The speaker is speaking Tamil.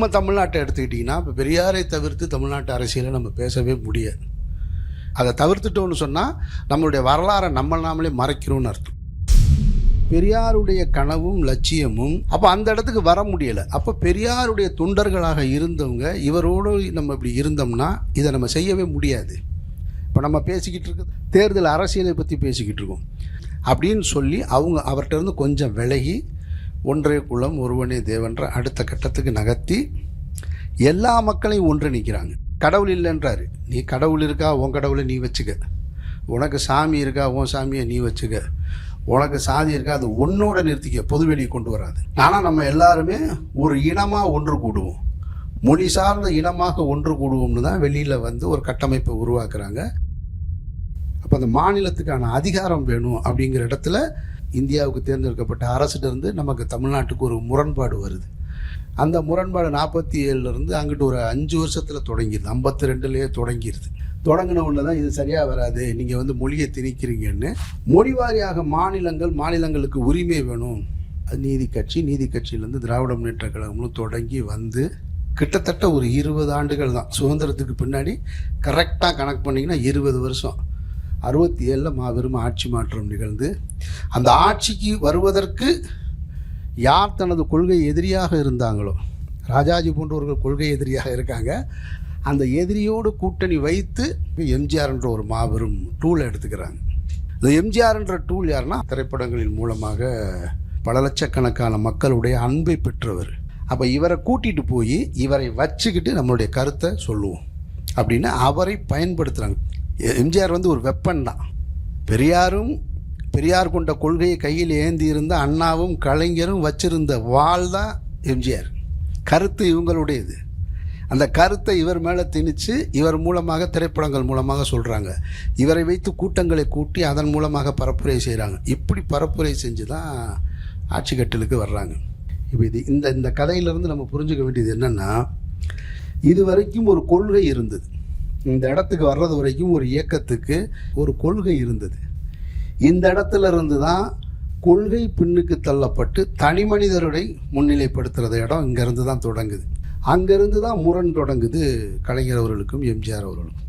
நம்ம தமிழ்நாட்டை எடுத்துக்கிட்டிங்கன்னா இப்போ பெரியாரை தவிர்த்து தமிழ்நாட்டு அரசியலை நம்ம பேசவே முடியாது. அதை தவிர்த்துட்டோன்னு சொன்னால் நம்மளுடைய வரலாறை நாமளே மறைக்கிறோன்னு அர்த்தம். பெரியாருடைய கனவும் லட்சியமும் அப்போ அந்த இடத்துக்கு வர முடியலை. அப்போ பெரியாருடைய தொண்டர்களாக இருந்தவங்க இவரோடு நம்ம இப்படி இருந்தோம்னா இதை நம்ம செய்யவே முடியாது. இப்போ நம்ம பேசிக்கிட்டு இருக்கிறது தேர்தல் அரசியலை பற்றி பேசிக்கிட்டு இருக்கோம் அப்படின்னு சொல்லி அவர்கிட்ட இருந்து கொஞ்சம் விலகி ஒன்றே குலம் ஒருவனே தேவன்ற அடுத்த கட்டத்துக்கு நகர்த்தி எல்லா மக்களையும் ஒன்றிணைக்கிறாங்க. கடவுள் இல்லைன்றாரு, நீ கடவுள் இருக்கா உன் கடவுளை நீ வச்சுக்க, உனக்கு சாமி இருக்கா உன் சாமியை நீ வச்சுக்க, உனக்கு சாதி இருக்கா அது ஒன்னோட நிறுத்திக்க, பொதுவெளியை கொண்டு வராது. ஆனால் நம்ம எல்லாருமே ஒரு இனமாக ஒன்று கூடுவோம், மொழி சார்ந்த இனமாக ஒன்று கூடுவோம்னு தான் வெளியில் வந்து ஒரு கட்டமைப்பை உருவாக்குறாங்க. அப்போ அந்த மாநிலத்துக்கான அதிகாரம் வேணும் அப்படிங்கிற இடத்துல இந்தியாவுக்கு தேர்ந்தெடுக்கப்பட்ட அரசிலிருந்து நமக்கு தமிழ்நாட்டுக்கு ஒரு முரண்பாடு வருது. அந்த முரண்பாடு 47 அங்கிட்டு ஒரு 5 வருஷத்தில் தொடங்கிடுது, 52லேயே தொடங்கிடுது. தொடங்கின ஒன்று தான் இது சரியாக வராது, நீங்கள் வந்து மொழியை திணிக்கிறீங்கன்னு மொழி வாரியாக மாநிலங்களுக்கு உரிமை வேணும். நீதி கட்சியிலேருந்து திராவிட முன்னேற்ற கழகம்னு தொடங்கி வந்து கிட்டத்தட்ட ஒரு 20 ஆண்டுகள் தான். சுதந்திரத்துக்கு பின்னாடி கரெக்டாக கணக்கு பண்ணிங்கன்னா 20 வருஷம். 67 மாபெரும் ஆட்சி மாற்றம் நிகழ்ந்து அந்த ஆட்சிக்கு வருவதற்கு யார் தனது கொள்கை எதிரியாக இருந்தாங்களோ, ராஜாஜி போன்றவர்கள் கொள்கை எதிரியாக இருக்காங்க, அந்த எதிரியோடு கூட்டணி வைத்து எம்ஜிஆர்ன்ற ஒரு மாபெரும் டூலை எடுத்துக்கிறாங்க. இந்த எம்ஜிஆர்ன்ற டூல் யாருன்னா திரைப்படங்களின் மூலமாக பல லட்சக்கணக்கான மக்களுடைய அன்பை பெற்றவர். அப்போ இவரை கூட்டிகிட்டு போய் இவரை வச்சுக்கிட்டு நம்மளுடைய கருத்தை சொல்லுவோம் அப்படின்னு அவரை பயன்படுத்துகிறாங்க. எம்ஜிஆர் வந்து ஒரு வெப்பன் தான். பெரியார் கொண்ட கொள்கையை கையில் ஏந்தி இருந்த அண்ணாவும் கலைஞரும் வச்சிருந்த வாள் தான் எம்ஜிஆர். கருத்து இவங்களுடையது. அந்த கருத்தை இவர் மேலே திணித்து இவர் மூலமாக திரைப்படங்கள் மூலமாக சொல்கிறாங்க. இவரை வைத்து கூட்டங்களை கூட்டி அதன் மூலமாக பரப்புரை செய்கிறாங்க. இப்படி பரப்புரை செஞ்சு தான் ஆட்சி கட்டலுக்கு வர்றாங்க. இப்போ இந்த கதையிலேருந்து நம்ம புரிஞ்சுக்க வேண்டியது என்னென்னா, இது வரைக்கும் ஒரு கொள்கை இருந்தது. இந்த இடத்துக்கு வர்றது வரைக்கும் ஒரு இயக்கத்துக்கு ஒரு கொள்கை இருந்தது. இந்த இடத்துல இருந்து தான் கொள்கை பின்னுக்கு தள்ளப்பட்டு தனி மனிதருடைய முன்னிலைப்படுத்துகிற இடம் இங்கேருந்து தான் தொடங்குது. அங்கேருந்து தான் முரண் தொடங்குது கலைஞர் அவர்களுக்கும் எம்ஜிஆர் அவர்களுக்கும்.